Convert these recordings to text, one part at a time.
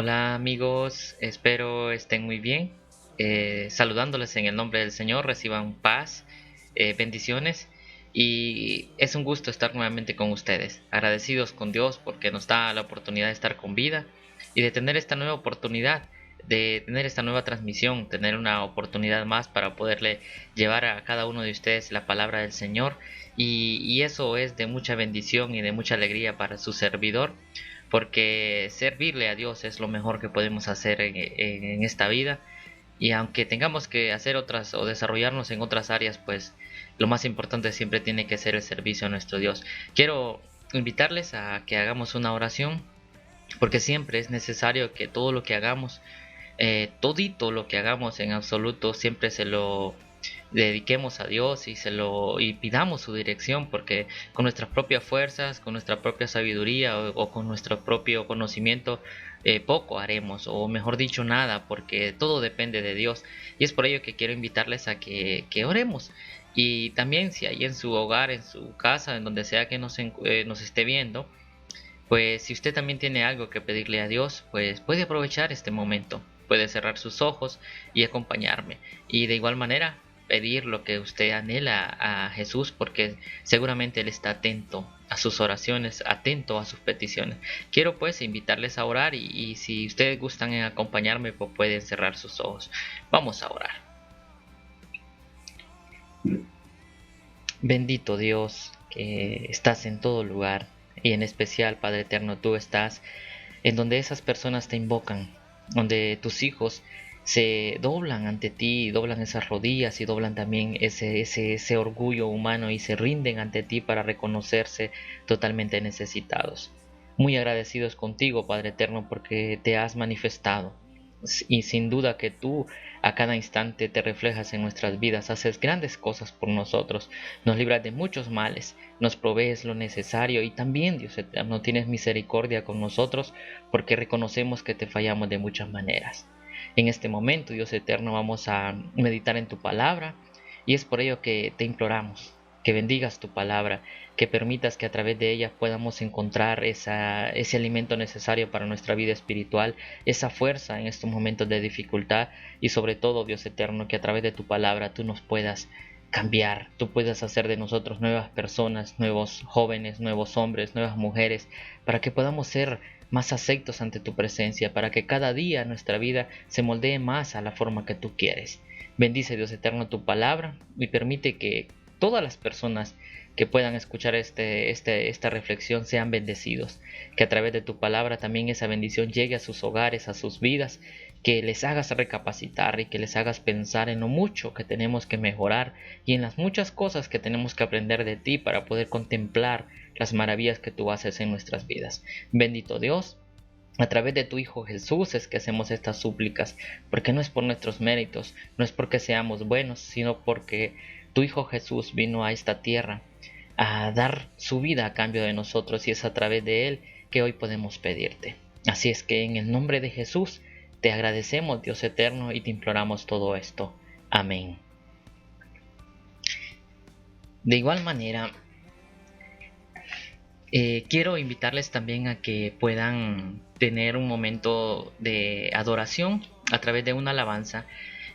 Hola amigos, espero estén muy bien. Saludándoles en el nombre del Señor, reciban paz, bendiciones y es un gusto estar nuevamente con ustedes. Agradecidos con Dios porque nos da la oportunidad de estar con vida y de tener esta nueva oportunidad, de tener esta nueva transmisión, tener una oportunidad más para poderle llevar a cada uno de ustedes la palabra del Señor y eso es de mucha bendición y de mucha alegría para su servidor porque servirle a Dios es lo mejor que podemos hacer en esta vida. Y aunque tengamos que hacer otras o desarrollarnos en otras áreas, pues lo más importante siempre tiene que ser el servicio a nuestro Dios. Quiero invitarles a que hagamos una oración, porque siempre es necesario que todo lo que hagamos, todito lo que hagamos en absoluto, siempre se lo dediquemos a Dios y pidamos su dirección, porque con nuestras propias fuerzas, con nuestra propia sabiduría o con nuestro propio conocimiento poco haremos, o mejor dicho nada, porque todo depende de Dios. Y es por ello que quiero invitarles a que oremos. Y también si hay en su hogar, en su casa, en donde sea que nos esté viendo, pues si usted también tiene algo que pedirle a Dios, pues puede aprovechar este momento, puede cerrar sus ojos y acompañarme. Y de igual manera pedir lo que usted anhela a Jesús, porque seguramente Él está atento a sus oraciones, atento a sus peticiones. Quiero pues invitarles a orar y si ustedes gustan en acompañarme, pues pueden cerrar sus ojos. Vamos a orar. Bendito Dios, que estás en todo lugar y en especial, Padre Eterno, tú estás en donde esas personas te invocan, donde tus hijos se doblan ante ti, doblan esas rodillas y doblan también ese orgullo humano y se rinden ante ti para reconocerse totalmente necesitados. Muy agradecidos contigo, Padre Eterno, porque te has manifestado y sin duda que tú a cada instante te reflejas en nuestras vidas, haces grandes cosas por nosotros, nos libras de muchos males, nos provees lo necesario y también, Dios eterno, tienes misericordia con nosotros porque reconocemos que te fallamos de muchas maneras. En este momento, Dios eterno, vamos a meditar en tu palabra y es por ello que te imploramos que bendigas tu palabra, que permitas que a través de ella podamos encontrar ese alimento necesario para nuestra vida espiritual, esa fuerza en estos momentos de dificultad y sobre todo, Dios eterno, que a través de tu palabra tú nos puedas cambiar, tú puedas hacer de nosotros nuevas personas, nuevos jóvenes, nuevos hombres, nuevas mujeres, para que podamos ser más aceptos ante tu presencia, para que cada día nuestra vida se moldee más a la forma que tú quieres. Bendice, Dios eterno, tu palabra y permite que todas las personas que puedan escuchar esta reflexión sean bendecidos, que a través de tu palabra también esa bendición llegue a sus hogares, a sus vidas, que les hagas recapacitar y que les hagas pensar en lo mucho que tenemos que mejorar y en las muchas cosas que tenemos que aprender de ti para poder contemplar las maravillas que tú haces en nuestras vidas. Bendito Dios, a través de tu Hijo Jesús es que hacemos estas súplicas, porque no es por nuestros méritos, no es porque seamos buenos, sino porque tu Hijo Jesús vino a esta tierra a dar su vida a cambio de nosotros y es a través de Él que hoy podemos pedirte. Así es que en el nombre de Jesús te agradecemos, Dios eterno, y te imploramos todo esto. Amén. De igual manera, quiero invitarles también a que puedan tener un momento de adoración a través de una alabanza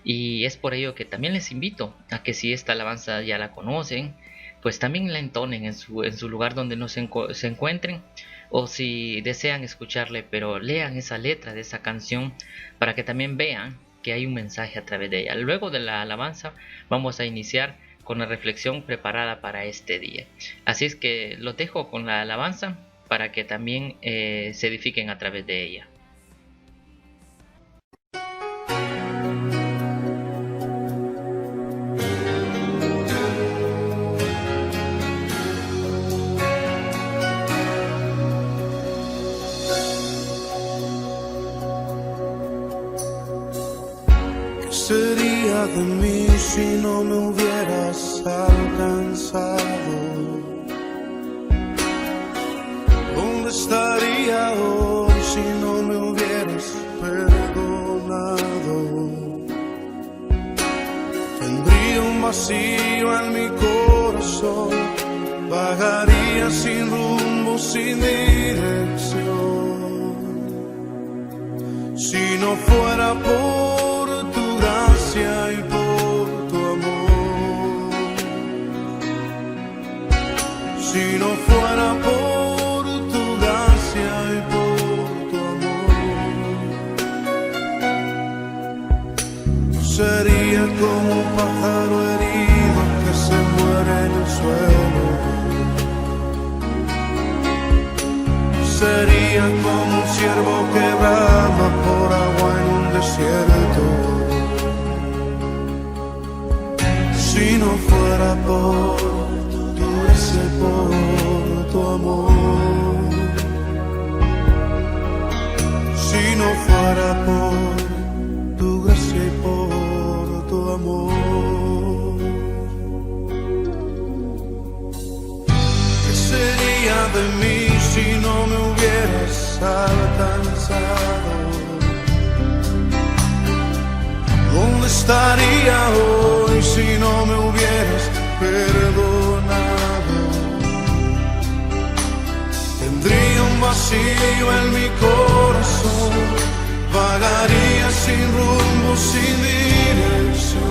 y es por ello que también les invito a que si esta alabanza ya la conocen, pues también la entonen en su lugar donde no se encuentren o si desean escucharle, pero lean esa letra de esa canción para que también vean que hay un mensaje a través de ella. Luego de la alabanza vamos a iniciar con la reflexión preparada para este día. Así es que los dejo con la alabanza para que también se edifiquen a través de ella. Sería de mí si no me hubieras alcanzado? ¿Dónde estaría hoy si no me hubieras perdonado? Tendría un vacío en mi corazón, vagaría sin rumbo, sin dirección. Si no fuera por tu gracia y por tu amor, si no fuera por tu gracia y por tu amor, sería como un pájaro herido que se muere en el suelo. Sería como un ciervo que brama por agua en un desierto. Si no fuera por tu gracia y por tu amor, si no fuera por tu gracia y por tu amor, ¿qué sería de mí si no me hubieras alcanzado? ¿Dónde estaría hoy si no me hubieras perdonado? Tendría un vacío en mi corazón, vagaría sin rumbo, sin dirección.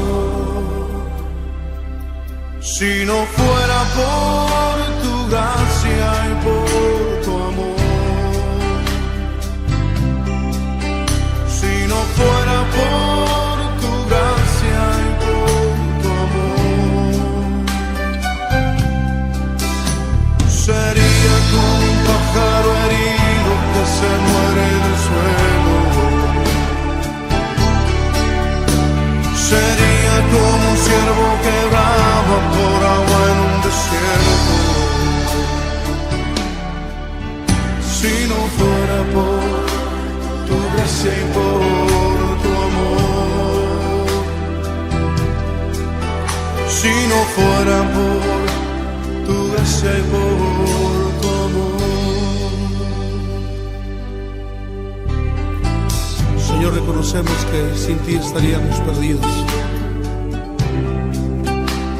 Si no fuera por tu gracia y por tu amor, si no fuera por tu gracia y por tu amor, sería como un pájaro herido que se muere en el suelo. Sería como un ciervo que brama por agua en un desierto. Si no fuera por tu gracia y por tu amor, si no fuera por tu gracia y por tu amor. Señor, reconocemos que sin ti estaríamos perdidos.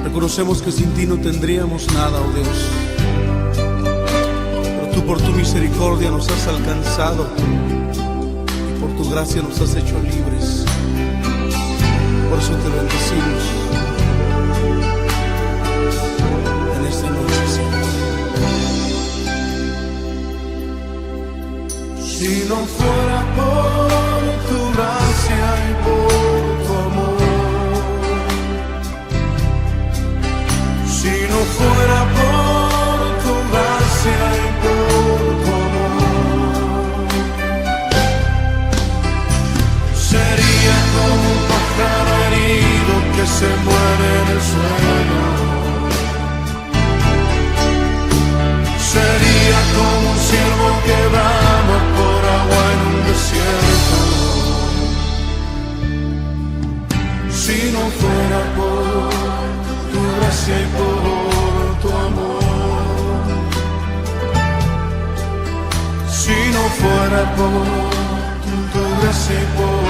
Reconocemos que sin ti no tendríamos nada, oh Dios. Tú por tu misericordia nos has alcanzado y por tu gracia nos has hecho libres. Por eso te bendecimos en esta noche, Señor. Si no fuera por tu gracia y por tu amor, si no fuera por tu gracia y por tu amor, sería como un pájaro herido que se muere en el suelo. Sería como un ciervo que brama por agua en un desierto. Si no fuera por tu gracia y por tu amor, si no fuera por tu gracia y por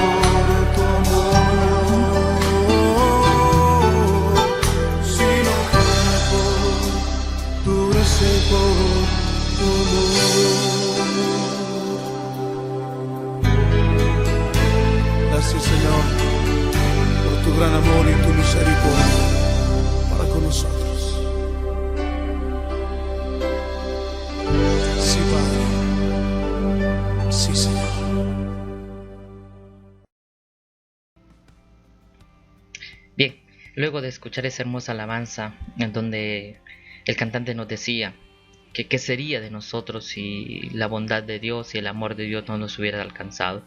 tu amor, si no fuera por tu gracia y por tu amor. Gracias, Señor, por tu gran amor y tu misericordia para con nosotros. Sí, Padre. Sí, Señor. Bien, luego de escuchar esa hermosa alabanza en donde el cantante nos decía que qué sería de nosotros si la bondad de Dios y el amor de Dios no nos hubiera alcanzado,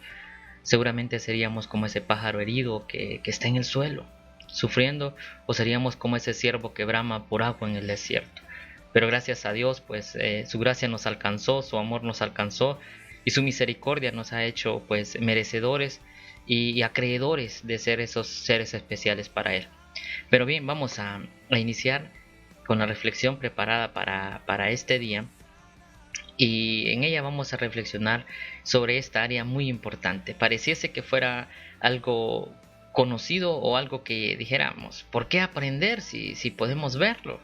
seguramente seríamos como ese pájaro herido que está en el suelo, sufriendo, o seríamos como ese ciervo que brama por agua en el desierto. Pero gracias a Dios, pues su gracia nos alcanzó, su amor nos alcanzó y su misericordia nos ha hecho pues merecedores y acreedores de ser esos seres especiales para Él. Pero bien, vamos a iniciar con la reflexión preparada para este día, y en ella vamos a reflexionar sobre esta área muy importante. Pareciese que fuera algo conocido o algo que dijéramos, ¿por qué aprender si podemos verlo?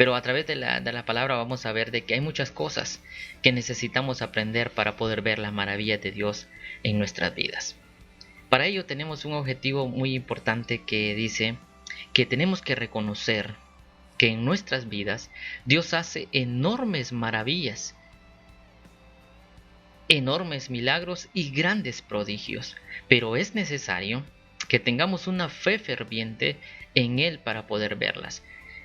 Pero a través de la palabra vamos a ver de que hay muchas cosas que necesitamos aprender para poder ver las maravillas de Dios en nuestras vidas. Para ello tenemos un objetivo muy importante que dice que tenemos que reconocer que en nuestras vidas Dios hace enormes maravillas, enormes milagros y grandes prodigios, pero es necesario que tengamos una fe ferviente en Él para poder verlas.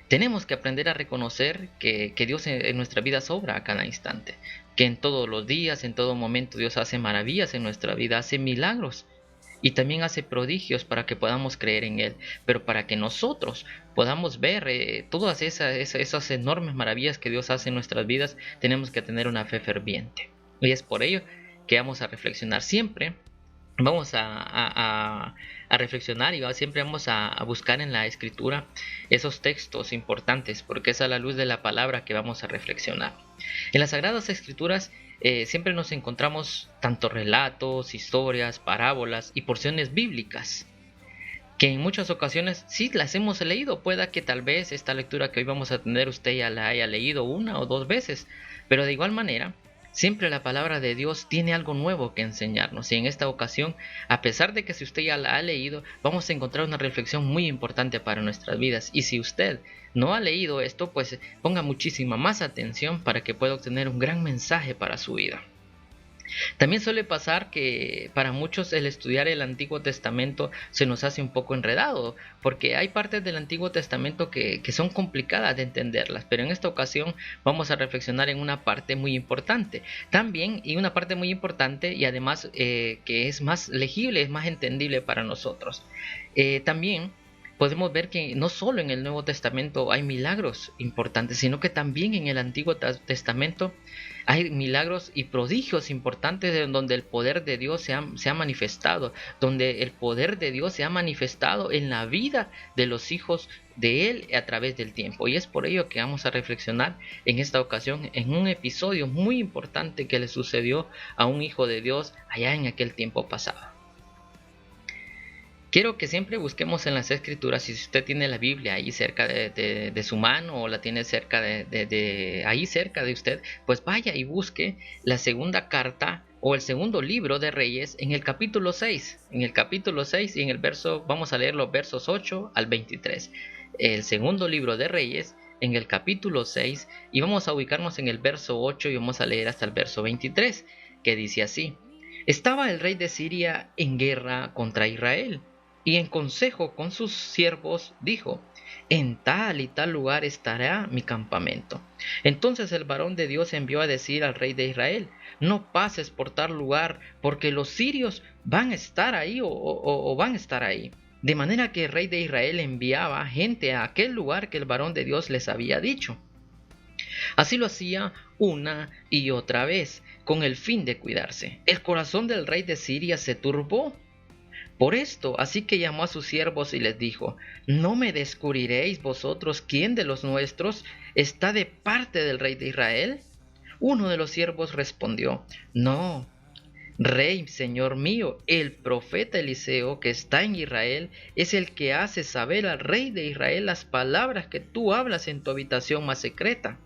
Tenemos que aprender a reconocer que Dios en nuestra vida obra a cada instante, que en todos los días, en todo momento Dios hace maravillas en nuestra vida, hace milagros y también hace prodigios para que podamos creer en Él. Pero para que nosotros podamos ver todas esas enormes maravillas que Dios hace en nuestras vidas, tenemos que tener una fe ferviente. Y es por ello que vamos a reflexionar siempre. Vamos a reflexionar y siempre vamos a buscar en la escritura esos textos importantes, porque es a la luz de la palabra que vamos a reflexionar. En las sagradas escrituras siempre nos encontramos tanto relatos, historias, parábolas y porciones bíblicas que en muchas ocasiones sí las hemos leído. Pueda que tal vez esta lectura que hoy vamos a tener usted ya la haya leído una o dos veces, pero de igual manera siempre la palabra de Dios tiene algo nuevo que enseñarnos, y en esta ocasión, a pesar de que si usted ya la ha leído, vamos a encontrar una reflexión muy importante para nuestras vidas. Y si usted no ha leído esto, pues ponga muchísima más atención para que pueda obtener un gran mensaje para su vida. También suele pasar que para muchos el estudiar el Antiguo Testamento se nos hace un poco enredado, porque hay partes del Antiguo Testamento que son complicadas de entenderlas, pero en esta ocasión vamos a reflexionar en una parte muy importante. También, y una parte muy importante y además que es más legible, es más entendible para nosotros. También podemos ver que no solo en el Nuevo Testamento hay milagros importantes, sino que también en el Antiguo Testamento hay milagros y prodigios importantes en donde el poder de Dios se ha manifestado, donde el poder de Dios se ha manifestado en la vida de los hijos de Él a través del tiempo. Y es por ello que vamos a reflexionar en esta ocasión en un episodio muy importante que le sucedió a un hijo de Dios allá en aquel tiempo pasado. Quiero que siempre busquemos en las escrituras, y si usted tiene la Biblia ahí cerca de su mano o la tiene cerca ahí cerca de usted, pues vaya y busque la segunda carta o el segundo libro de Reyes en el capítulo 6. En el capítulo 6 y en el verso, vamos a leer los versos 8 al 23. El segundo libro de Reyes en el capítulo 6 y vamos a ubicarnos en el verso 8 y vamos a leer hasta el verso 23, que dice así: Estaba el rey de Siria en guerra contra Israel, y en consejo con sus siervos dijo: en tal y tal lugar estará mi campamento. Entonces el varón de Dios envió a decir al rey de Israel: no pases por tal lugar, porque los sirios van a estar ahí o van a estar ahí. De manera que el rey de Israel enviaba gente a aquel lugar que el varón de Dios les había dicho. Así lo hacía una y otra vez, con el fin de cuidarse. El corazón del rey de Siria se turbó por esto, así que llamó a sus siervos y les dijo: ¿no me descubriréis vosotros quién de los nuestros está de parte del rey de Israel? Uno de los siervos respondió: no, rey, señor mío, el profeta Eliseo que está en Israel es el que hace saber al rey de Israel las palabras que tú hablas en tu habitación más secreta.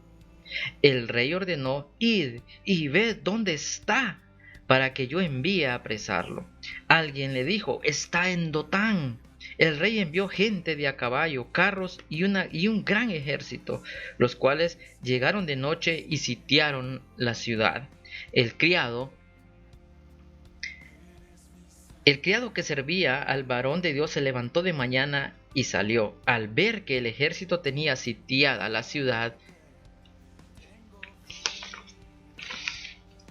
El rey ordenó: id y ved dónde está, para que yo envíe a apresarlo. Alguien le dijo: está en Dotán. El rey envió gente de a caballo, carros y un gran ejército, los cuales llegaron de noche y sitiaron la ciudad. El criado que servía al varón de Dios se levantó de mañana y salió. Al ver que el ejército tenía sitiada la ciudad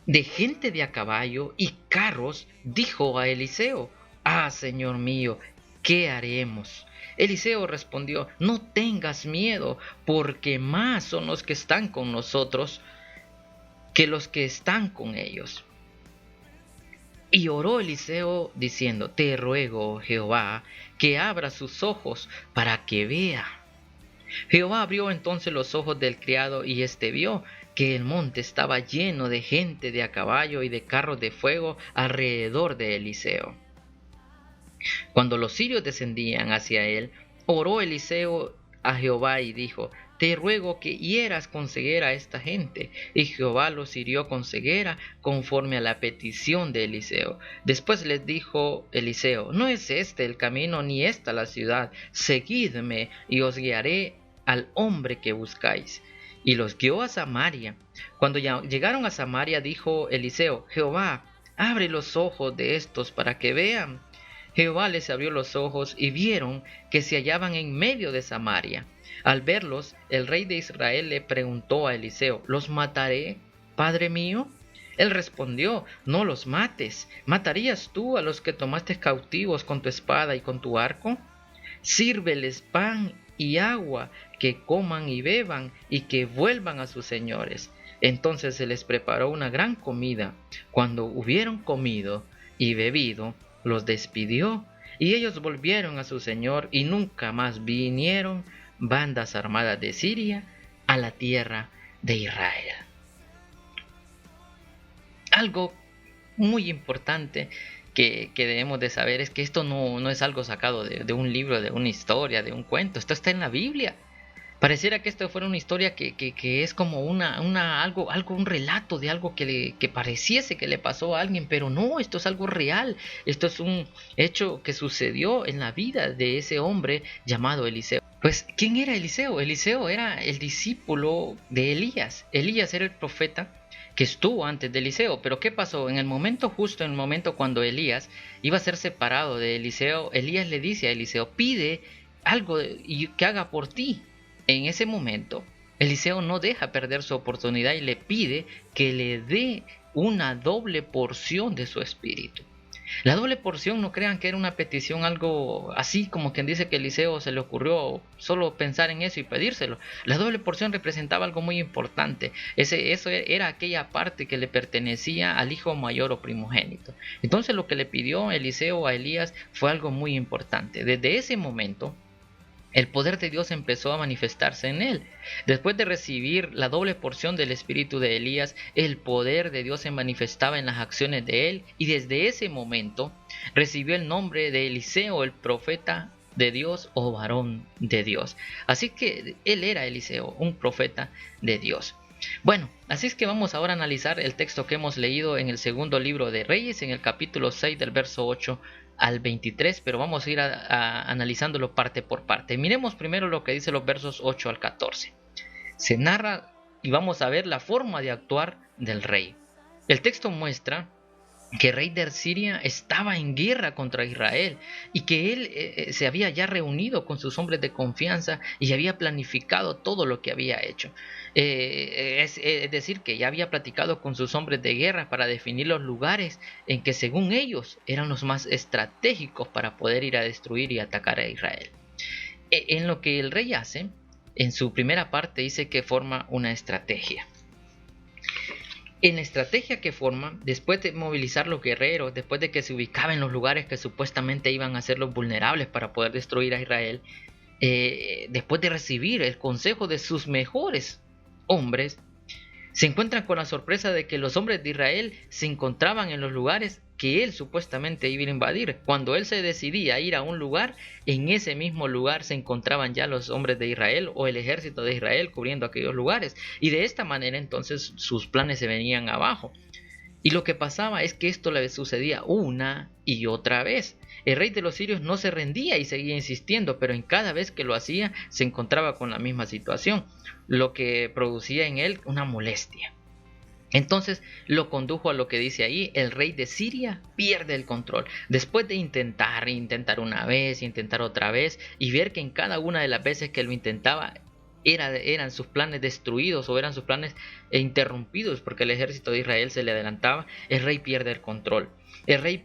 de gente de a caballo y carros, dijo a Eliseo: ah, señor mío, ¿qué haremos? Eliseo respondió: no tengas miedo, porque más son los que están con nosotros que los que están con ellos. Y oró Eliseo diciendo: te ruego, Jehová, que abra sus ojos para que vea. Jehová abrió entonces los ojos del criado, y éste vio que el monte estaba lleno de gente de a caballo y de carros de fuego alrededor de Eliseo. Cuando los sirios descendían hacia él, oró Eliseo a Jehová y dijo: te ruego que hieras con ceguera a esta gente. Y Jehová los hirió con ceguera conforme a la petición de Eliseo. Después les dijo Eliseo: no es este el camino ni esta la ciudad. Seguidme y os guiaré al hombre que buscáis. Y los guió a Samaria. Cuando ya llegaron a Samaria, dijo Eliseo: Jehová, abre los ojos de estos para que vean. Jehová les abrió los ojos y vieron que se hallaban en medio de Samaria. Al verlos, el rey de Israel le preguntó a Eliseo: ¿los mataré, padre mío? Él respondió: no los mates. ¿Matarías tú a los que tomaste cautivos con tu espada y con tu arco? Sírveles pan y agua, que coman y beban, y que vuelvan a sus señores. Entonces se les preparó una gran comida. Cuando hubieron comido y bebido, los despidió, y ellos volvieron a su señor, y nunca más vinieron bandas armadas de Siria a la tierra de Israel. Algo muy importante que debemos de saber es que esto no es algo sacado de un libro, de una historia, de un cuento. Esto está en la Biblia. Pareciera que esto fuera una historia que es como un relato de algo que pareciese que le pasó a alguien, pero no, esto es algo real. Esto es un hecho que sucedió en la vida de ese hombre llamado Eliseo. Pues, ¿quién era Eliseo? Eliseo era el discípulo de Elías. Elías era el profeta que estuvo antes de Eliseo. Pero ¿qué pasó? En el momento justo, en el momento cuando Elías iba a ser separado de Eliseo, Elías le dice a Eliseo: pide algo que haga por ti. En ese momento, Eliseo no deja perder su oportunidad y le pide que le dé una doble porción de su espíritu. La doble porción, no crean que era una petición algo así como quien dice que Eliseo se le ocurrió solo pensar en eso y pedírselo. La doble porción representaba algo muy importante. Eso era aquella parte que le pertenecía al hijo mayor o primogénito. Entonces lo que le pidió Eliseo a Elías fue algo muy importante. Desde ese momento, el poder de Dios empezó a manifestarse en él. Después de recibir la doble porción del espíritu de Elías, el poder de Dios se manifestaba en las acciones de él, y desde ese momento recibió el nombre de Eliseo, el profeta de Dios o varón de Dios. Así que él era Eliseo, un profeta de Dios. Bueno, así es que vamos ahora a analizar el texto que hemos leído en el segundo libro de Reyes, en el capítulo 6 del verso 8 al 23, pero vamos a ir analizándolo parte por parte. Miremos primero lo que dice los versos 8 al 14. Se narra y vamos a ver la forma de actuar del rey. El texto muestra que el rey de Siria estaba en guerra contra Israel y que él se había ya reunido con sus hombres de confianza y había planificado todo lo que había hecho. Es decir, que ya había platicado con sus hombres de guerra para definir los lugares en que según ellos eran los más estratégicos para poder ir a destruir y atacar a Israel. En lo que el rey hace, en su primera parte dice que forma una estrategia. En la estrategia que forma, después de movilizar los guerreros, después de que se ubicaba en los lugares que supuestamente iban a ser los vulnerables para poder destruir a Israel, después de recibir el consejo de sus mejores hombres, se encuentran con la sorpresa de que los hombres de Israel se encontraban en los lugares que él supuestamente iba a invadir. Cuando él se decidía a ir a un lugar, en ese mismo lugar se encontraban ya los hombres de Israel o el ejército de Israel cubriendo aquellos lugares. Y de esta manera entonces sus planes se venían abajo. Y lo que pasaba es que esto le sucedía una y otra vez. El rey de los sirios no se rendía y seguía insistiendo, pero en cada vez que lo hacía se encontraba con la misma situación, lo que producía en él una molestia. Entonces lo condujo a lo que dice ahí: el rey de Siria pierde el control. Después de intentar una vez, intentar otra vez, y ver que en cada una de las veces que lo intentaba eran sus planes destruidos o eran sus planes interrumpidos porque el ejército de Israel se le adelantaba, el rey pierde el control. El rey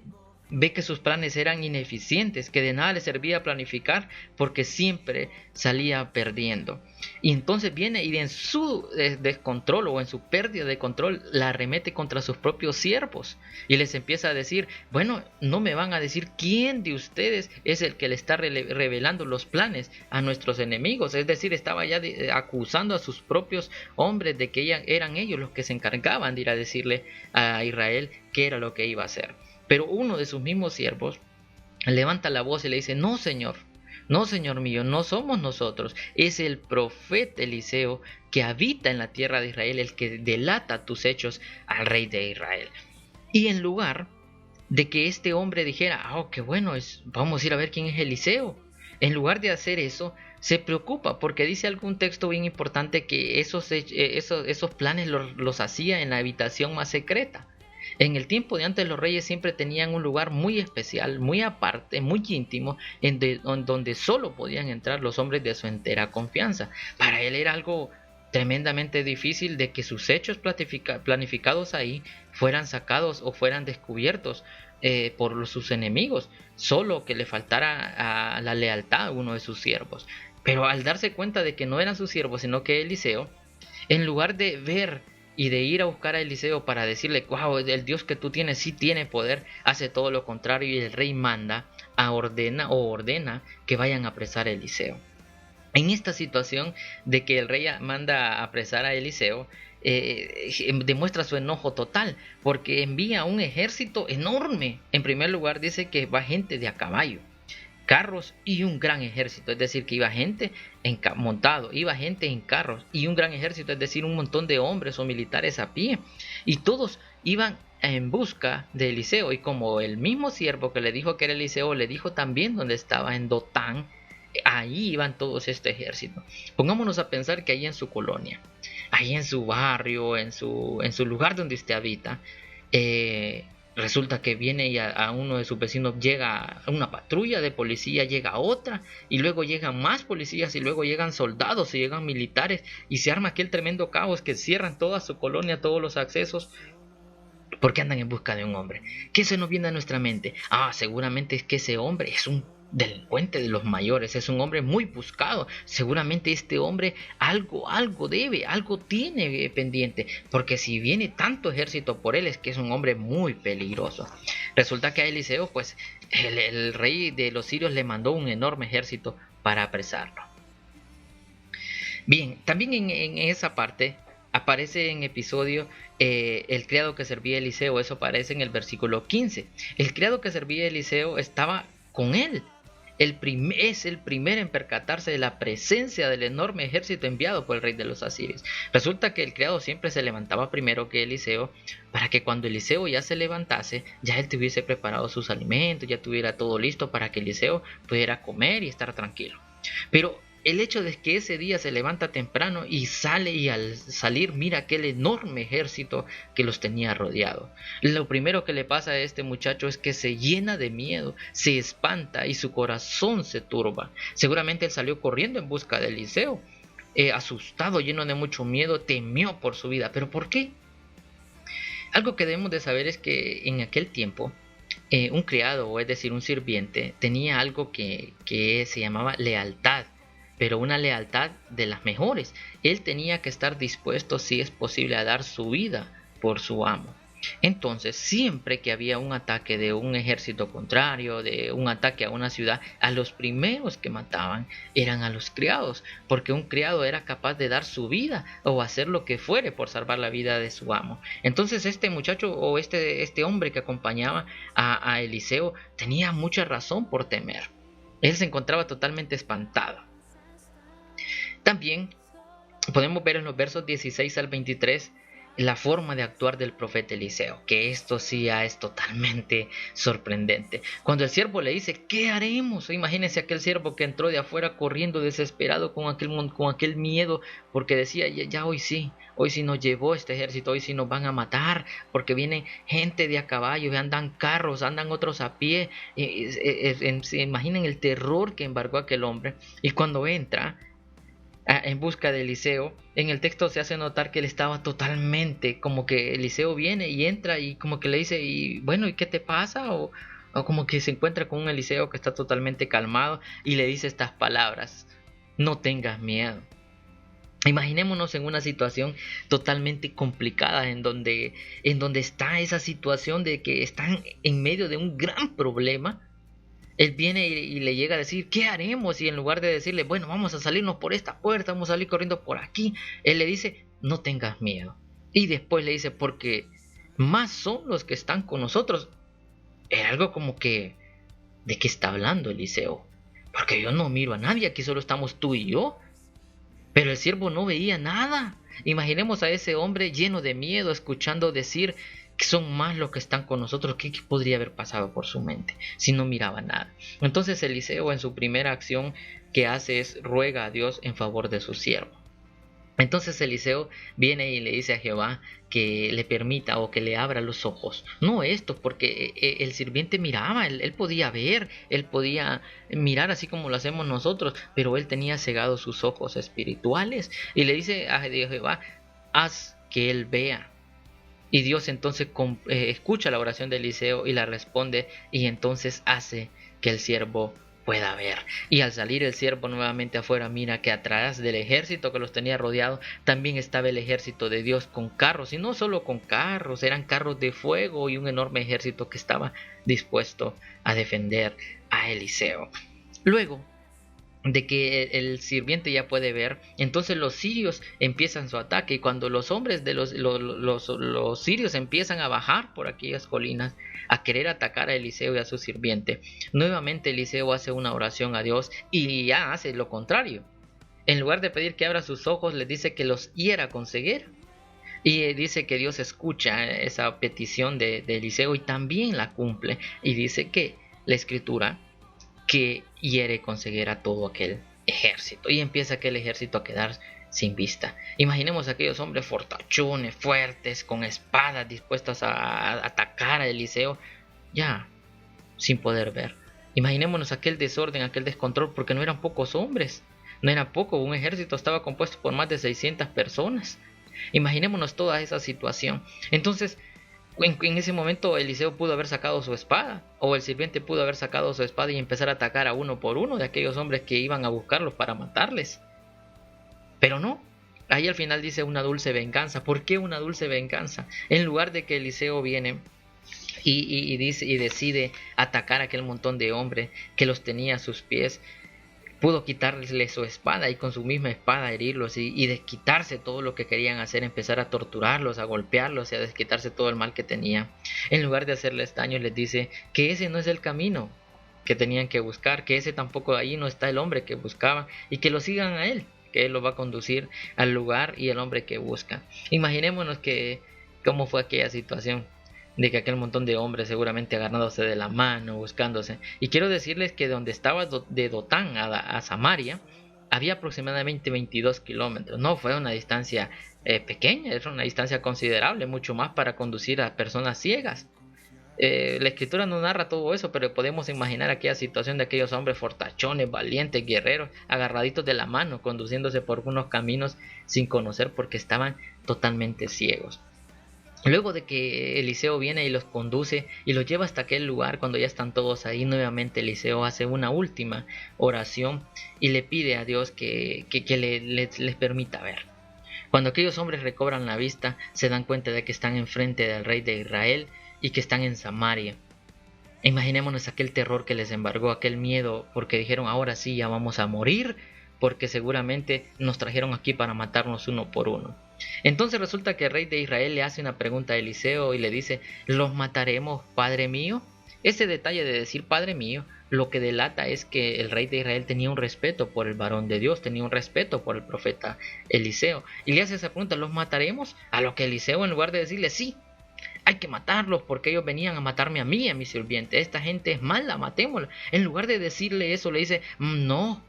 ve que sus planes eran ineficientes, que de nada le servía planificar porque siempre salía perdiendo. Y entonces viene y en su descontrol o en su pérdida de control la arremete contra sus propios siervos y les empieza a decir: bueno, no me van a decir quién de ustedes es el que le está revelando los planes a nuestros enemigos. Es decir, estaba ya acusando a sus propios hombres de que eran ellos los que se encargaban de ir a decirle a Israel qué era lo que iba a hacer. Pero uno de sus mismos siervos levanta la voz y le dice: no, señor, No, Señor mío, no somos nosotros. Es el profeta Eliseo que habita en la tierra de Israel el que delata tus hechos al rey de Israel. Y en lugar de que este hombre dijera, oh, qué bueno, vamos a ir a ver quién es Eliseo, en lugar de hacer eso, se preocupa porque dice algún texto bien importante que esos planes los hacía en la habitación más secreta. En el tiempo de antes los reyes siempre tenían un lugar muy especial, muy aparte, muy íntimo, donde solo podían entrar los hombres de su entera confianza. Para él era algo tremendamente difícil de que sus hechos planificados ahí fueran sacados o fueran descubiertos por sus enemigos, solo que le faltara a la lealtad a uno de sus siervos. Pero al darse cuenta de que no eran sus siervos, sino que Eliseo, en lugar de ver y de ir a buscar a Eliseo para decirle, wow, el Dios que tú tienes sí tiene poder, hace todo lo contrario y el rey manda, ordena que vayan a apresar a Eliseo. En esta situación de que el rey manda a apresar a Eliseo, demuestra su enojo total porque envía un ejército enorme. En primer lugar dice que va gente de a caballo, carros y un gran ejército, es decir, que iba gente montado, iba gente en carros y un gran ejército, es decir, un montón de hombres o militares a pie, y todos iban en busca de Eliseo. Y como el mismo siervo que le dijo que era Eliseo le dijo también dónde estaba, en Dotán, ahí iban todos este ejército. Pongámonos a pensar que ahí en su colonia, ahí en su barrio, en su lugar donde usted habita, resulta que viene y a uno de sus vecinos llega una patrulla de policía, llega otra, y luego llegan más policías, y luego llegan soldados, y llegan militares, y se arma aquel tremendo caos que cierran toda su colonia, todos los accesos, porque andan en busca de un hombre. ¿Qué se nos viene a nuestra mente? Seguramente es que ese hombre es un delincuente de los mayores, es un hombre muy buscado, seguramente este hombre algo debe, algo tiene pendiente, porque si viene tanto ejército por él es que es un hombre muy peligroso. Resulta que a Eliseo, pues el rey de los sirios le mandó un enorme ejército para apresarlo. Bien, también en esa parte aparece en episodio el criado que servía a Eliseo. Eso aparece en el versículo 15. El criado que servía a Eliseo estaba con él. Es el primero en percatarse de la presencia del enorme ejército enviado por el rey de los asirios. Resulta que el criado siempre se levantaba primero que Eliseo, para que cuando Eliseo ya se levantase, ya él tuviese preparado sus alimentos, ya tuviera todo listo para que Eliseo pudiera comer y estar tranquilo. Pero el hecho de que ese día se levanta temprano y sale, y al salir mira aquel enorme ejército que los tenía rodeados. Lo primero que le pasa a este muchacho es que se llena de miedo, se espanta y su corazón se turba. Seguramente él salió corriendo en busca de Eliseo, asustado, lleno de mucho miedo, temió por su vida. ¿Pero por qué? Algo que debemos de saber es que en aquel tiempo un criado, o es decir, un sirviente, tenía algo que se llamaba lealtad. Pero una lealtad de las mejores. Él tenía que estar dispuesto, si es posible, a dar su vida por su amo. Entonces, siempre que había un ataque de un ejército contrario, de un ataque a una ciudad, a los primeros que mataban eran a los criados, porque un criado era capaz de dar su vida o hacer lo que fuere por salvar la vida de su amo. Entonces este muchacho, o este hombre que acompañaba a Eliseo, tenía mucha razón por temer. Él se encontraba totalmente espantado. También podemos ver en los versos 16 al 23 la forma de actuar del profeta Eliseo, que esto sí ya es totalmente sorprendente. Cuando el siervo le dice, ¿qué haremos? Imagínense aquel siervo que entró de afuera corriendo desesperado con aquel miedo, porque decía, ya hoy sí nos llevó este ejército, hoy sí nos van a matar, porque viene gente de a caballo, andan carros, andan otros a pie. Se imaginen el terror que embargó aquel hombre. Y cuando entra en busca de Eliseo, en el texto se hace notar que él estaba totalmente, como que Eliseo viene y entra y como que le dice, y bueno, ¿y qué te pasa? O como que se encuentra con un Eliseo que está totalmente calmado y le dice estas palabras: no tengas miedo. Imaginémonos en una situación totalmente complicada, en donde está esa situación de que están en medio de un gran problema. Él viene y le llega a decir, ¿qué haremos? Y en lugar de decirle, bueno, vamos a salirnos por esta puerta, vamos a salir corriendo por aquí, él le dice, no tengas miedo. Y después le dice, porque más son los que están con nosotros. Era algo como que, ¿de qué está hablando Eliseo? porque yo no miro a nadie, aquí solo estamos tú y yo. Pero el siervo no veía nada. Imaginemos a ese hombre lleno de miedo, escuchando decir que son más los que están con nosotros. ¿Qué podría haber pasado por su mente si no miraba nada? Entonces Eliseo, en su primera acción que hace, es ruega a Dios en favor de su siervo. Entonces Eliseo viene y le dice a Jehová que le permita o que le abra los ojos. No esto, porque el sirviente miraba, él podía ver, él podía mirar así como lo hacemos nosotros, pero él tenía cegados sus ojos espirituales. Y le dice a Jehová, haz que él vea. Y Dios entonces escucha la oración de Eliseo y la responde, y entonces hace que el siervo pueda ver. Y al salir el siervo nuevamente afuera, mira que atrás del ejército que los tenía rodeado también estaba el ejército de Dios con carros, y no solo con carros, eran carros de fuego y un enorme ejército que estaba dispuesto a defender a Eliseo. Luego de que el sirviente ya puede ver, entonces los sirios empiezan su ataque, y cuando los hombres de los sirios empiezan a bajar por aquellas colinas a querer atacar a Eliseo y a su sirviente, nuevamente Eliseo hace una oración a Dios y ya hace lo contrario. En lugar de pedir que abra sus ojos, les dice que los hiera con ceguera. Y dice que Dios escucha esa petición de Eliseo y también la cumple, y dice que la escritura que hiere con ceguera todo aquel ejército, y empieza aquel ejército a quedar sin vista. Imaginemos a aquellos hombres fortachones, fuertes, con espadas, dispuestos a atacar a Eliseo, ya sin poder ver. Imaginémonos aquel desorden, aquel descontrol, porque no eran pocos hombres, no era poco, un ejército estaba compuesto por más de 600 personas. Imaginémonos toda esa situación. Entonces, en ese momento Eliseo pudo haber sacado su espada, o el sirviente pudo haber sacado su espada y empezar a atacar a uno por uno de aquellos hombres que iban a buscarlos para matarles. Pero no, ahí al final dice una dulce venganza. ¿Por qué una dulce venganza? En lugar de que Eliseo viene y decide atacar a aquel montón de hombres que los tenía a sus pies, pudo quitarle su espada y con su misma espada herirlos y desquitarse todo lo que querían hacer, empezar a torturarlos, a golpearlos y a desquitarse todo el mal que tenía. En lugar de hacerles daño, les dice que ese no es el camino que tenían que buscar, que ese tampoco, ahí no está el hombre que buscaban, y que lo sigan a él, que él los va a conducir al lugar y el hombre que busca. Imaginémonos cómo fue aquella situación de que aquel montón de hombres seguramente agarrándose de la mano, buscándose. Y quiero decirles que donde estaba de Dotán a Samaria había aproximadamente 22 kilómetros. No fue una distancia pequeña, era una distancia considerable, mucho más para conducir a personas ciegas. La escritura no narra todo eso, pero podemos imaginar aquella situación de aquellos hombres fortachones, valientes, guerreros, agarraditos de la mano, conduciéndose por unos caminos sin conocer porque estaban totalmente ciegos. Luego de que Eliseo viene y los conduce y los lleva hasta aquel lugar, cuando ya están todos ahí, nuevamente Eliseo hace una última oración y le pide a Dios que les permita ver. Cuando aquellos hombres recobran la vista, se dan cuenta de que están enfrente del rey de Israel y que están en Samaria. Imaginémonos aquel terror que les embargó, aquel miedo, porque dijeron, ahora sí ya vamos a morir, porque seguramente nos trajeron aquí para matarnos uno por uno. Entonces resulta que el rey de Israel le hace una pregunta a Eliseo y le dice, ¿los mataremos, padre mío? Ese detalle de decir padre mío, lo que delata es que el rey de Israel tenía un respeto por el varón de Dios, tenía un respeto por el profeta Eliseo, y le hace esa pregunta, ¿los mataremos? A lo que Eliseo, en lugar de decirle sí, hay que matarlos porque ellos venían a matarme a mí, a mi sirviente, esta gente es mala, matémosla. En lugar de decirle eso, le dice, no,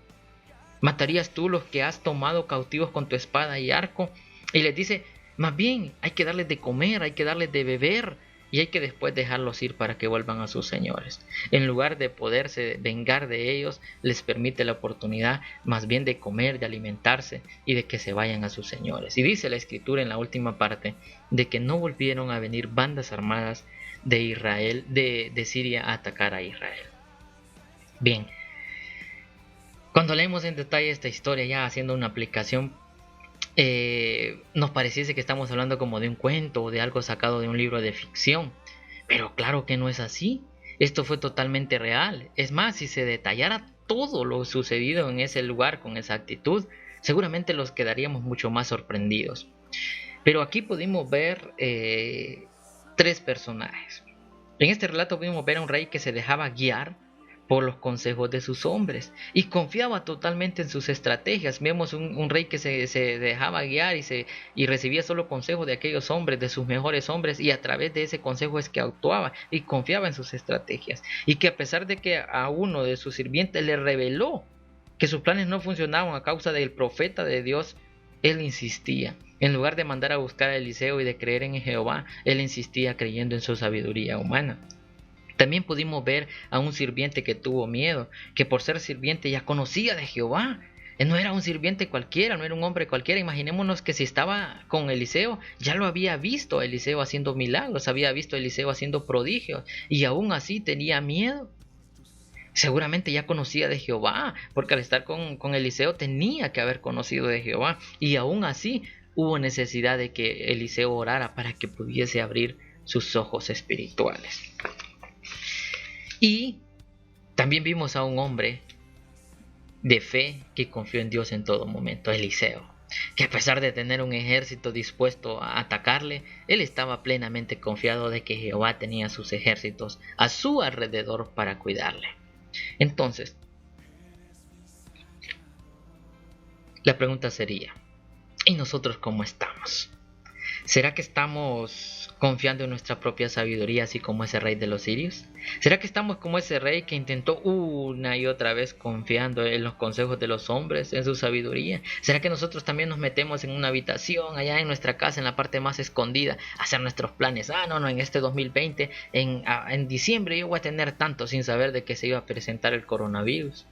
¿matarías tú los que has tomado cautivos con tu espada y arco? Y les dice, más bien hay que darles de comer, hay que darles de beber y hay que después dejarlos ir para que vuelvan a sus señores. En lugar de poderse vengar de ellos, les permite la oportunidad más bien de comer, de alimentarse y de que se vayan a sus señores. Y dice la escritura en la última parte de que no volvieron a venir bandas armadas de Israel, de Siria, a atacar a Israel. Bien, cuando leemos en detalle esta historia, ya haciendo una aplicación, nos pareciese que estamos hablando como de un cuento o de algo sacado de un libro de ficción, pero claro que no es así. Esto fue totalmente real. Es más, si se detallara todo lo sucedido en ese lugar con exactitud, seguramente los quedaríamos mucho más sorprendidos. Pero aquí pudimos ver tres personajes. En este relato pudimos ver a un rey que se dejaba guiar por los consejos de sus hombres y confiaba totalmente en sus estrategias. Vemos un rey que se dejaba guiar y recibía solo consejos de aquellos hombres, de sus mejores hombres, y a través de ese consejo es que actuaba y confiaba en sus estrategias. Y que a pesar de que a uno de sus sirvientes le reveló que sus planes no funcionaban a causa del profeta de Dios, él insistía. En lugar de mandar a buscar a Eliseo y de creer en Jehová, él insistía creyendo en su sabiduría humana. También pudimos ver a un sirviente que tuvo miedo, que por ser sirviente ya conocía de Jehová. Él no era un sirviente cualquiera, no era un hombre cualquiera. Imaginémonos que si estaba con Eliseo, ya lo había visto Eliseo haciendo milagros, había visto a Eliseo haciendo prodigios, y aún así tenía miedo. Seguramente ya conocía de Jehová, porque al estar con Eliseo tenía que haber conocido de Jehová, y aún así hubo necesidad de que Eliseo orara para que pudiese abrir sus ojos espirituales. Y también vimos a un hombre de fe que confió en Dios en todo momento, Eliseo, que a pesar de tener un ejército dispuesto a atacarle, él estaba plenamente confiado de que Jehová tenía sus ejércitos a su alrededor para cuidarle. Entonces, la pregunta sería, ¿y nosotros cómo estamos? ¿Será que estamos confiando en nuestra propia sabiduría, así como ese rey de los sirios? ¿Será que estamos como ese rey que intentó una y otra vez confiando en los consejos de los hombres, en su sabiduría? ¿Será que nosotros también nos metemos en una habitación allá en nuestra casa, en la parte más escondida, a hacer nuestros planes? En este 2020, en diciembre yo voy a tener tanto, sin saber de que se iba a presentar el coronavirus.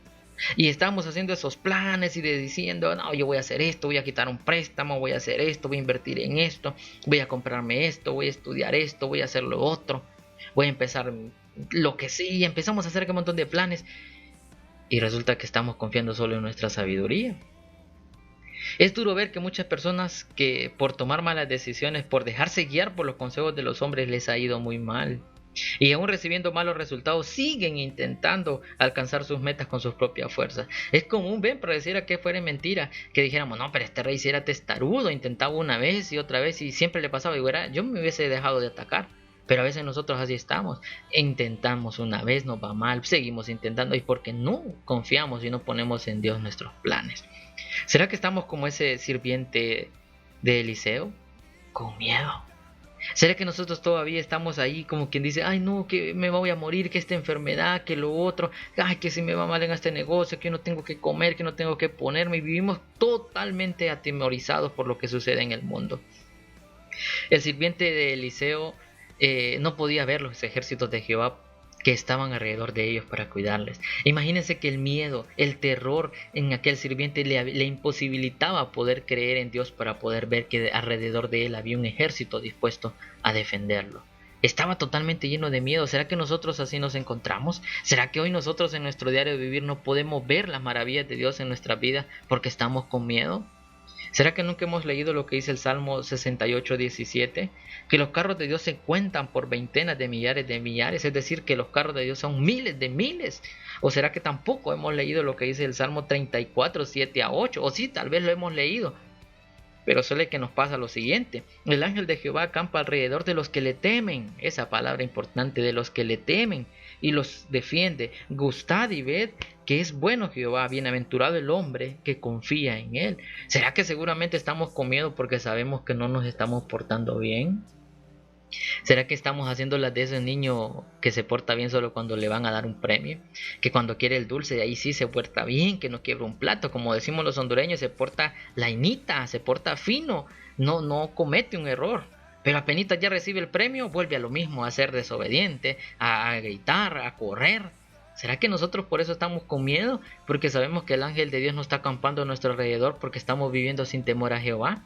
Y estábamos haciendo esos planes y diciendo, no, yo voy a hacer esto, voy a quitar un préstamo, voy a hacer esto, voy a invertir en esto, voy a comprarme esto, voy a estudiar esto, voy a hacer lo otro, voy a empezar lo que sí. Y empezamos a hacer un montón de planes y resulta que estamos confiando solo en nuestra sabiduría. Es duro ver que muchas personas que por tomar malas decisiones, por dejarse guiar por los consejos de los hombres, les ha ido muy mal. Y aún recibiendo malos resultados, siguen intentando alcanzar sus metas con sus propias fuerzas. Es común, pareciera que fuera mentira, que dijéramos, no, pero este rey si era testarudo, intentaba una vez y otra vez y siempre le pasaba. Y yo me hubiese dejado de atacar. Pero a veces nosotros así estamos. Intentamos una vez, nos va mal, seguimos intentando, y porque no confiamos y no ponemos en Dios nuestros planes. ¿Será que estamos como ese sirviente de Eliseo? Con miedo. ¿Será que nosotros todavía estamos ahí como quien dice, ay no, que me voy a morir, que esta enfermedad, que lo otro, ay que si me va mal en este negocio, que no tengo que comer, que no tengo que ponerme? Y vivimos totalmente atemorizados por lo que sucede en el mundo. El sirviente de Eliseo no podía ver los ejércitos de Jehová que estaban alrededor de ellos para cuidarles. Imagínense que el miedo, el terror en aquel sirviente le imposibilitaba poder creer en Dios para poder ver que alrededor de él había un ejército dispuesto a defenderlo. Estaba totalmente lleno de miedo. ¿Será que nosotros así nos encontramos? ¿Será que hoy nosotros en nuestro diario vivir no podemos ver las maravillas de Dios en nuestra vida porque estamos con miedo? ¿Será que nunca hemos leído lo que dice el Salmo 68:17? Que los carros de Dios se cuentan por veintenas de millares, es decir, que los carros de Dios son miles de miles. ¿O será que tampoco hemos leído lo que dice el Salmo 34:7-8? O sí, tal vez lo hemos leído, pero suele que nos pasa lo siguiente: el ángel de Jehová acampa alrededor de los que le temen, esa palabra importante, de los que le temen, y los defiende. Gustad y ved que es bueno Jehová, bienaventurado el hombre que confía en él. ¿Será que seguramente estamos con miedo porque sabemos que no nos estamos portando bien? ¿Será que estamos haciendo las de ese niño que se porta bien solo cuando le van a dar un premio? Que cuando quiere el dulce, ahí sí se porta bien, que no quiebra un plato, como decimos los hondureños, se porta lainita, se porta fino, no comete un error. Pero apenas ya recibe el premio, vuelve a lo mismo, a ser desobediente, a gritar, a correr. ¿Será que nosotros por eso estamos con miedo? Porque sabemos que el ángel de Dios no está acampando a nuestro alrededor, porque estamos viviendo sin temor a Jehová.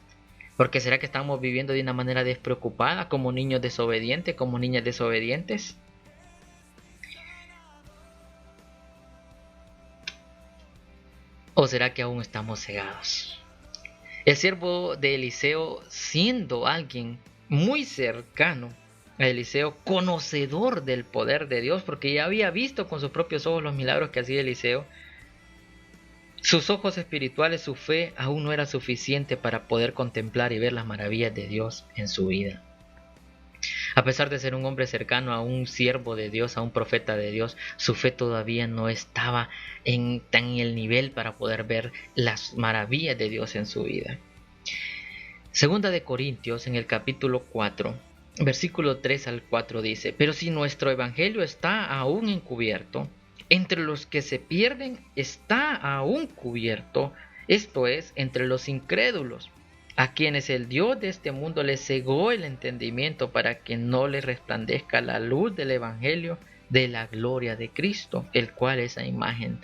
¿Porque será que estamos viviendo de una manera despreocupada, como niños desobedientes, como niñas desobedientes? ¿O será que aún estamos cegados? El siervo de Eliseo, siendo alguien muy cercano a Eliseo, conocedor del poder de Dios, porque ya había visto con sus propios ojos los milagros que hacía Eliseo, sus ojos espirituales, su fe aún no era suficiente para poder contemplar y ver las maravillas de Dios en su vida. A pesar de ser un hombre cercano a un siervo de Dios, a un profeta de Dios, su fe todavía no estaba tan en el nivel para poder ver las maravillas de Dios en su vida. Segunda de Corintios, en el capítulo 4, versículo 3 al 4 dice: pero si nuestro evangelio está aún encubierto, entre los que se pierden está aún cubierto, esto es, entre los incrédulos, a quienes el Dios de este mundo les cegó el entendimiento para que no les resplandezca la luz del evangelio de la gloria de Cristo, el cual es la imagen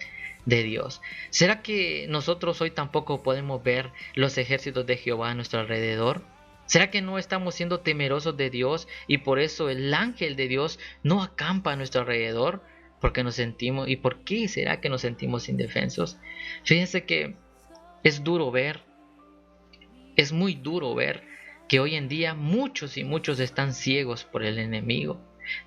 de Dios. ¿Será que nosotros hoy tampoco podemos ver los ejércitos de Jehová a nuestro alrededor? ¿Será que no estamos siendo temerosos de Dios y por eso el ángel de Dios no acampa a nuestro alrededor? Porque nos sentimos, ¿y por qué será que nos sentimos indefensos? Fíjense que es duro ver, es muy duro ver que hoy en día muchos y muchos están ciegos por el enemigo,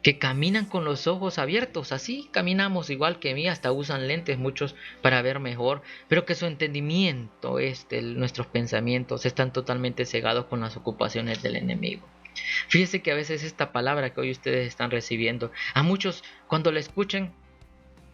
que caminan con los ojos abiertos, así caminamos igual que mí, hasta usan lentes muchos para ver mejor, pero que su entendimiento, nuestros pensamientos están totalmente cegados con las ocupaciones del enemigo. Fíjese que a veces esta palabra que hoy ustedes están recibiendo, a muchos cuando la escuchan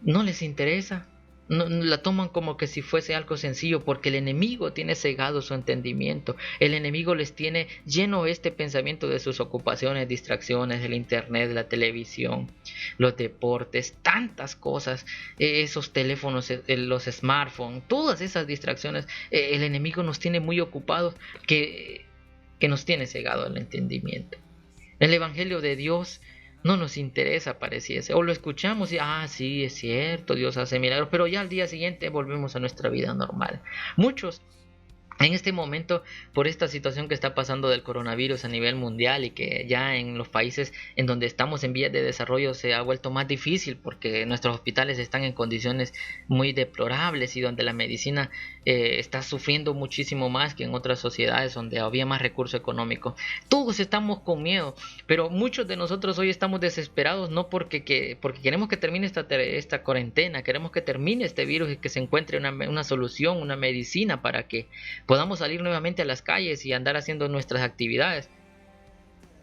no les interesa, no, la toman como que si fuese algo sencillo, porque el enemigo tiene cegado su entendimiento. El enemigo les tiene lleno este pensamiento de sus ocupaciones, distracciones, el internet, la televisión, los deportes, tantas cosas, esos teléfonos, los smartphones, todas esas distracciones. El enemigo nos tiene muy ocupados, que nos tiene cegado el entendimiento. El evangelio de Dios no nos interesa, pareciese, o lo escuchamos y sí, es cierto, Dios hace milagros, pero ya al día siguiente volvemos a nuestra vida normal. Muchos en este momento, por esta situación que está pasando del coronavirus a nivel mundial y que ya en los países en donde estamos en vías de desarrollo se ha vuelto más difícil porque nuestros hospitales están en condiciones muy deplorables y donde la medicina está sufriendo muchísimo más que en otras sociedades donde había más recurso económico. Todos estamos con miedo, pero muchos de nosotros hoy estamos desesperados, no porque queremos que termine esta cuarentena, queremos que termine este virus y que se encuentre una solución, una medicina para que podamos salir nuevamente a las calles y andar haciendo nuestras actividades.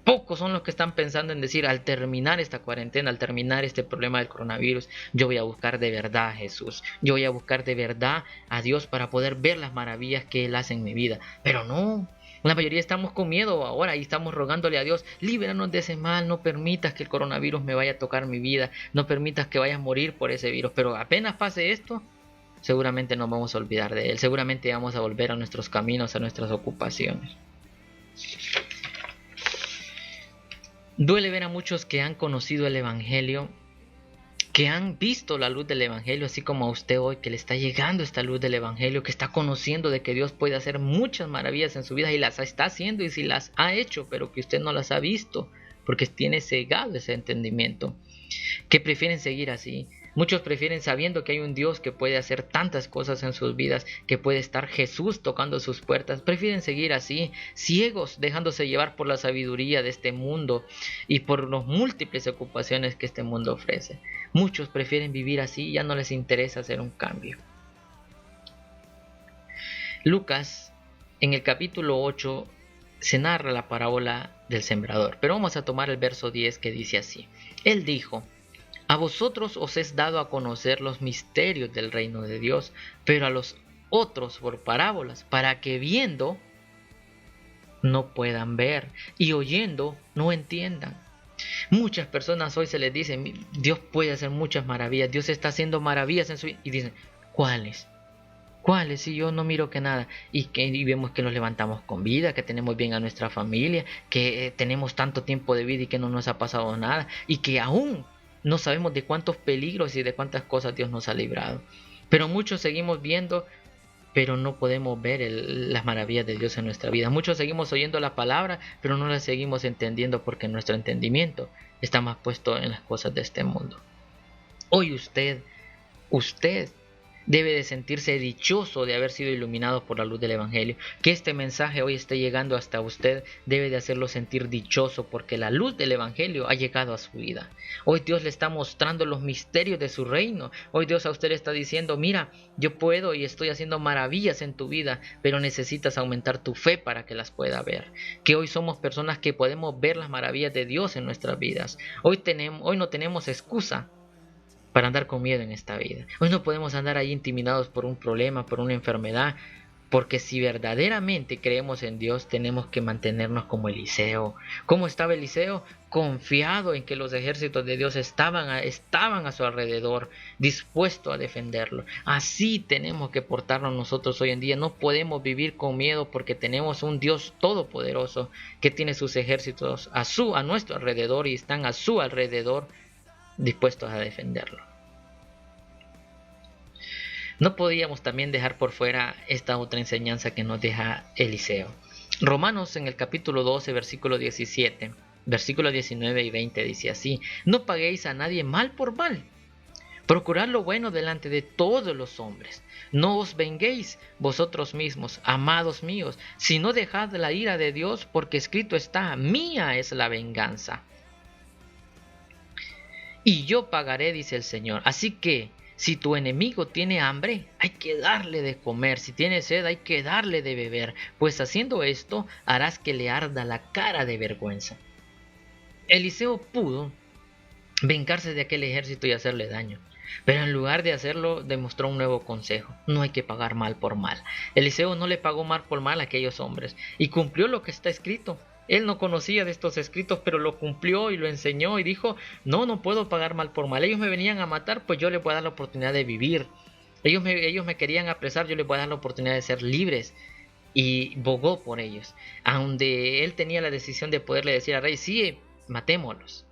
Pocos son los que están pensando en decir, al terminar esta cuarentena, al terminar este problema del coronavirus, yo voy a buscar de verdad a Jesús, yo voy a buscar de verdad a Dios para poder ver las maravillas que Él hace en mi vida. Pero no, la mayoría estamos con miedo ahora y estamos rogándole a Dios, líbranos de ese mal, no permitas que el coronavirus me vaya a tocar mi vida, no permitas que vaya a morir por ese virus. Pero apenas pase esto, seguramente nos vamos a olvidar de Él, seguramente vamos a volver a nuestros caminos, a nuestras ocupaciones. Duele ver a muchos que han conocido el Evangelio, que han visto la luz del Evangelio, así como a usted hoy, que le está llegando esta luz del Evangelio, que está conociendo de que Dios puede hacer muchas maravillas en su vida y las está haciendo y si las ha hecho, pero que usted no las ha visto, porque tiene cegado ese entendimiento, que prefieren seguir así. Muchos prefieren, sabiendo que hay un Dios que puede hacer tantas cosas en sus vidas, que puede estar Jesús tocando sus puertas, prefieren seguir así, ciegos, dejándose llevar por la sabiduría de este mundo y por las múltiples ocupaciones que este mundo ofrece. Muchos prefieren vivir así y ya no les interesa hacer un cambio. Lucas, en el capítulo 8, se narra la parábola del sembrador, pero vamos a tomar el verso 10 que dice así. Él dijo: a vosotros os es dado a conocer los misterios del reino de Dios, pero a los otros por parábolas, para que viendo no puedan ver y oyendo no entiendan. Muchas personas hoy se les dice, Dios puede hacer muchas maravillas, Dios está haciendo maravillas en su vida, y dicen, ¿cuáles? ¿Cuáles? Si yo no miro que nada, y vemos que nos levantamos con vida, que tenemos bien a nuestra familia, que tenemos tanto tiempo de vida y que no nos ha pasado nada, y que aún no sabemos de cuántos peligros y de cuántas cosas Dios nos ha librado. Pero muchos seguimos viendo, pero no podemos ver las maravillas de Dios en nuestra vida. Muchos seguimos oyendo la palabra, pero no la seguimos entendiendo porque nuestro entendimiento está más puesto en las cosas de este mundo. Hoy usted Debe de sentirse dichoso de haber sido iluminado por la luz del Evangelio. Que este mensaje hoy esté llegando hasta usted debe de hacerlo sentir dichoso porque la luz del Evangelio ha llegado a su vida. Hoy Dios le está mostrando los misterios de su reino. Hoy Dios a usted le está diciendo, mira, yo puedo y estoy haciendo maravillas en tu vida, pero necesitas aumentar tu fe para que las pueda ver. Que hoy somos personas que podemos ver las maravillas de Dios en nuestras vidas. Hoy no tenemos excusa para andar con miedo en esta vida. Hoy no podemos andar ahí intimidados por un problema, por una enfermedad, porque si verdaderamente creemos en Dios, tenemos que mantenernos como Eliseo. ¿Cómo estaba Eliseo? Confiado en que los ejércitos de Dios estaban a su alrededor, dispuestos a defenderlo. Así tenemos que portarnos nosotros hoy en día. No podemos vivir con miedo porque tenemos un Dios todopoderoso que tiene sus ejércitos a nuestro alrededor y están a su alrededor dispuestos a defenderlo. No podíamos también dejar por fuera esta otra enseñanza que nos deja Eliseo. Romanos en el capítulo 12, versículo 17, versículo 19 y 20 dice así: no paguéis a nadie mal por mal. Procurad lo bueno delante de todos los hombres. No os venguéis vosotros mismos, amados míos, sino dejad la ira de Dios, porque escrito está: mía es la venganza, y yo pagaré, dice el Señor. Así que, si tu enemigo tiene hambre, hay que darle de comer. Si tiene sed, hay que darle de beber. Pues haciendo esto, harás que le arda la cara de vergüenza. Eliseo pudo vengarse de aquel ejército y hacerle daño. Pero en lugar de hacerlo, demostró un nuevo consejo: no hay que pagar mal por mal. Eliseo no le pagó mal por mal a aquellos hombres y cumplió lo que está escrito. Él no conocía de estos escritos, pero lo cumplió y lo enseñó y dijo: no puedo pagar mal por mal. Ellos me venían a matar, pues yo les voy a dar la oportunidad de vivir. Ellos me querían apresar, yo les voy a dar la oportunidad de ser libres. Y bogó por ellos, donde él tenía la decisión de poderle decir al rey: sí, matémoslos,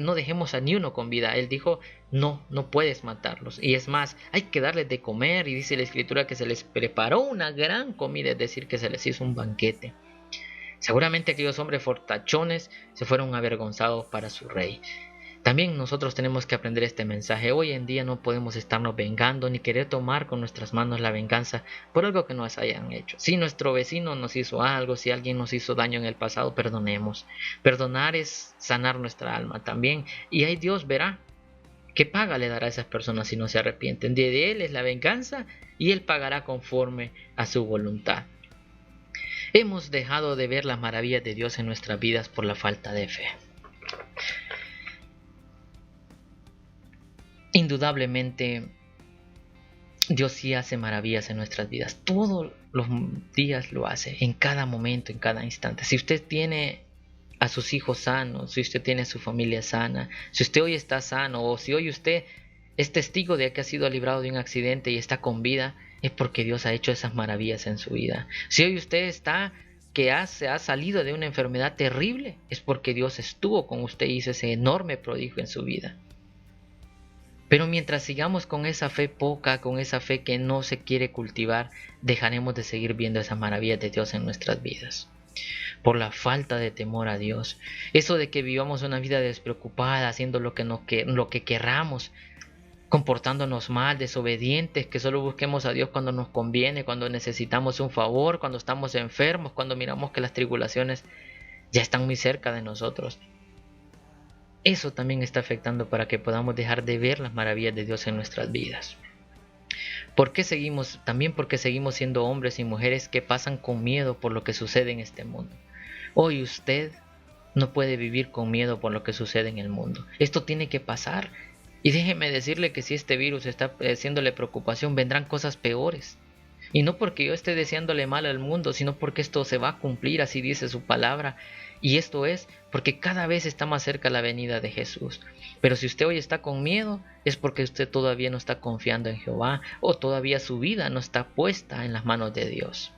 no dejemos a ni uno con vida. Él dijo: no puedes matarlos, y es más, hay que darles de comer. Y dice la escritura que se les preparó una gran comida, es decir, que se les hizo un banquete. Seguramente aquellos hombres fortachones se fueron avergonzados para su rey. También nosotros tenemos que aprender este mensaje. Hoy en día no podemos estarnos vengando ni querer tomar con nuestras manos la venganza por algo que nos hayan hecho. Si nuestro vecino nos hizo algo, si alguien nos hizo daño en el pasado, perdonemos. Perdonar es sanar nuestra alma también. Y ahí Dios verá qué paga le dará a esas personas si no se arrepienten. De Él es la venganza y Él pagará conforme a su voluntad. Hemos dejado de ver las maravillas de Dios en nuestras vidas por la falta de fe. Indudablemente, Dios sí hace maravillas en nuestras vidas. Todos los días lo hace, en cada momento, en cada instante. Si usted tiene a sus hijos sanos, si usted tiene a su familia sana, si usted hoy está sano, o si hoy usted es testigo de que ha sido librado de un accidente y está con vida, es porque Dios ha hecho esas maravillas en su vida. Si hoy usted se ha salido de una enfermedad terrible, es porque Dios estuvo con usted y hizo ese enorme prodigio en su vida. Pero mientras sigamos con esa fe poca, con esa fe que no se quiere cultivar, dejaremos de seguir viendo esas maravillas de Dios en nuestras vidas. Por la falta de temor a Dios. Eso de que vivamos una vida despreocupada, haciendo lo que querramos, comportándonos mal, desobedientes, que solo busquemos a Dios cuando nos conviene, cuando necesitamos un favor, cuando estamos enfermos, cuando miramos que las tribulaciones ya están muy cerca de nosotros. Eso también está afectando para que podamos dejar de ver las maravillas de Dios en nuestras vidas. Porque seguimos siendo hombres y mujeres que pasan con miedo por lo que sucede en este mundo. Hoy usted no puede vivir con miedo por lo que sucede en el mundo. Esto tiene que pasar. Y déjeme decirle que si este virus está haciéndole preocupación, vendrán cosas peores. Y no porque yo esté deseándole mal al mundo, sino porque esto se va a cumplir, así dice su palabra. Y esto es porque cada vez está más cerca la venida de Jesús. Pero si usted hoy está con miedo, es porque usted todavía no está confiando en Jehová, o todavía su vida no está puesta en las manos de Dios.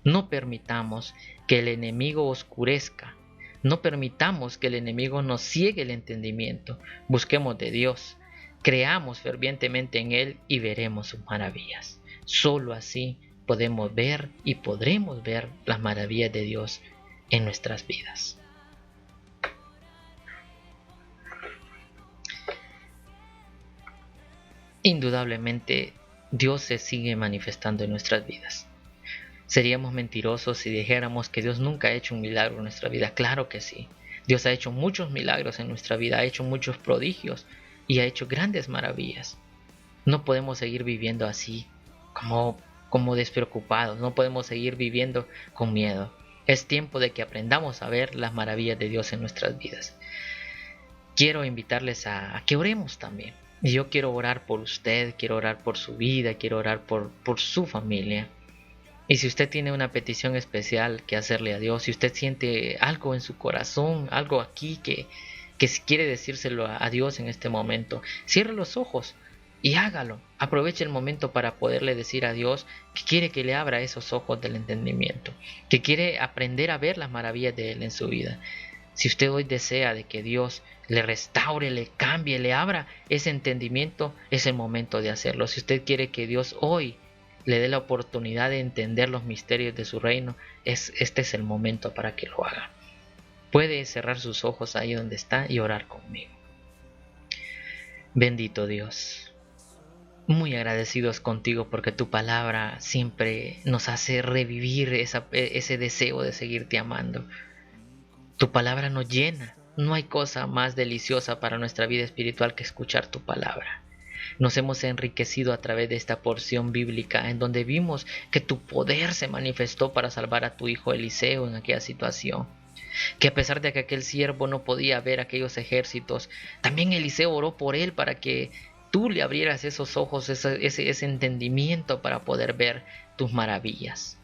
No permitamos que el enemigo oscurezca. No permitamos que el enemigo nos ciegue el entendimiento. Busquemos de Dios. Creamos fervientemente en Él y veremos sus maravillas. Solo así podemos ver y podremos ver las maravillas de Dios en nuestras vidas. Indudablemente Dios se sigue manifestando en nuestras vidas. Seríamos mentirosos si dijéramos que Dios nunca ha hecho un milagro en nuestra vida. Claro que sí. Dios ha hecho muchos milagros en nuestra vida, ha hecho muchos prodigios y ha hecho grandes maravillas. No podemos seguir viviendo así, como despreocupados. No podemos seguir viviendo con miedo. Es tiempo de que aprendamos a ver las maravillas de Dios en nuestras vidas. Quiero invitarles a que oremos también. Y yo quiero orar por usted, quiero orar por su vida, quiero orar por su familia. Y si usted tiene una petición especial que hacerle a Dios, si usted siente algo en su corazón, algo aquí que quiere decírselo a Dios en este momento, cierre los ojos y hágalo. Aproveche el momento para poderle decir a Dios que quiere que le abra esos ojos del entendimiento, que quiere aprender a ver las maravillas de Él en su vida. Si usted hoy desea de que Dios le restaure, le cambie, le abra ese entendimiento, es el momento de hacerlo. Si usted quiere que Dios hoy le dé la oportunidad de entender los misterios de su reino, este es el momento para que lo haga. Puede cerrar sus ojos ahí donde está y orar conmigo. Bendito Dios, muy agradecidos contigo porque tu palabra siempre nos hace revivir ese deseo de seguirte amando. Tu palabra nos llena. No hay cosa más deliciosa para nuestra vida espiritual que escuchar tu palabra. Nos hemos enriquecido a través de esta porción bíblica en donde vimos que tu poder se manifestó para salvar a tu hijo Eliseo en aquella situación. Que a pesar de que aquel siervo no podía ver aquellos ejércitos, también Eliseo oró por él para que tú le abrieras esos ojos, ese entendimiento para poder ver tus maravillas.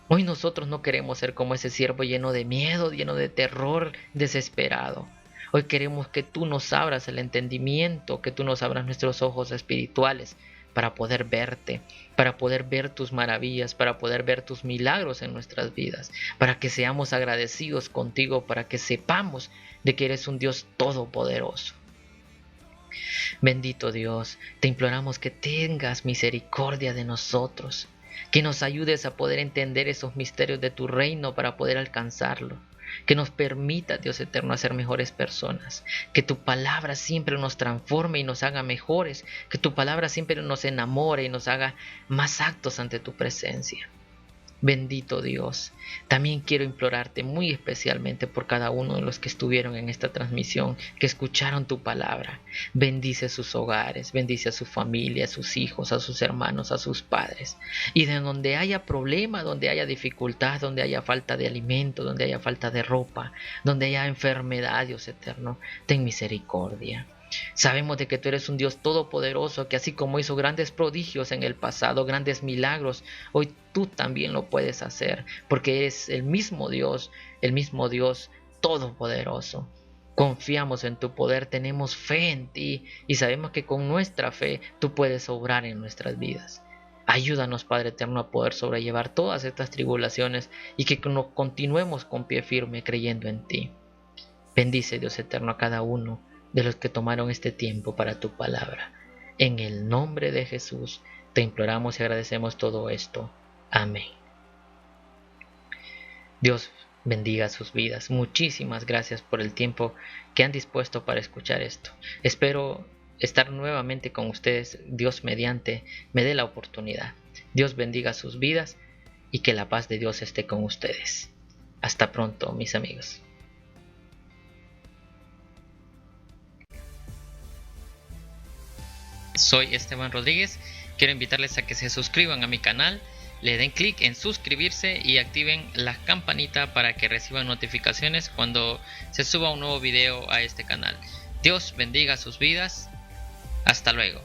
Hoy nosotros no queremos ser como ese siervo lleno de miedo, lleno de terror, desesperado. Hoy queremos que tú nos abras el entendimiento, que tú nos abras nuestros ojos espirituales para poder verte, para poder ver tus maravillas, para poder ver tus milagros en nuestras vidas, para que seamos agradecidos contigo, para que sepamos de que eres un Dios todopoderoso. Bendito Dios, te imploramos que tengas misericordia de nosotros, que nos ayudes a poder entender esos misterios de tu reino para poder alcanzarlo. Que nos permita, Dios eterno, a ser mejores personas. Que tu palabra siempre nos transforme y nos haga mejores. Que tu palabra siempre nos enamore y nos haga más actos ante tu presencia. Bendito Dios, también quiero implorarte muy especialmente por cada uno de los que estuvieron en esta transmisión, que escucharon tu palabra. Bendice sus hogares, bendice a su familia, a sus hijos, a sus hermanos, a sus padres. Y de donde haya problema, donde haya dificultad, donde haya falta de alimento, donde haya falta de ropa, donde haya enfermedad, Dios eterno, ten misericordia. Sabemos de que tú eres un Dios todopoderoso, que así como hizo grandes prodigios en el pasado, grandes milagros, hoy tú también lo puedes hacer, porque eres el mismo Dios todopoderoso. Confiamos en tu poder, tenemos fe en ti y sabemos que con nuestra fe tú puedes obrar en nuestras vidas. Ayúdanos, Padre eterno, a poder sobrellevar todas estas tribulaciones y que nos continuemos con pie firme creyendo en ti. Bendice, Dios eterno, a cada uno de los que tomaron este tiempo para tu palabra. En el nombre de Jesús te imploramos y agradecemos todo esto. Amén. Dios bendiga sus vidas. Muchísimas gracias por el tiempo que han dispuesto para escuchar esto. Espero estar nuevamente con ustedes. Dios mediante me dé la oportunidad. Dios bendiga sus vidas y que la paz de Dios esté con ustedes. Hasta pronto, mis amigos. Soy Esteban Rodríguez. Quiero invitarles a que se suscriban a mi canal, le den clic en suscribirse y activen la campanita para que reciban notificaciones cuando se suba un nuevo video a este canal. Dios bendiga sus vidas. Hasta luego.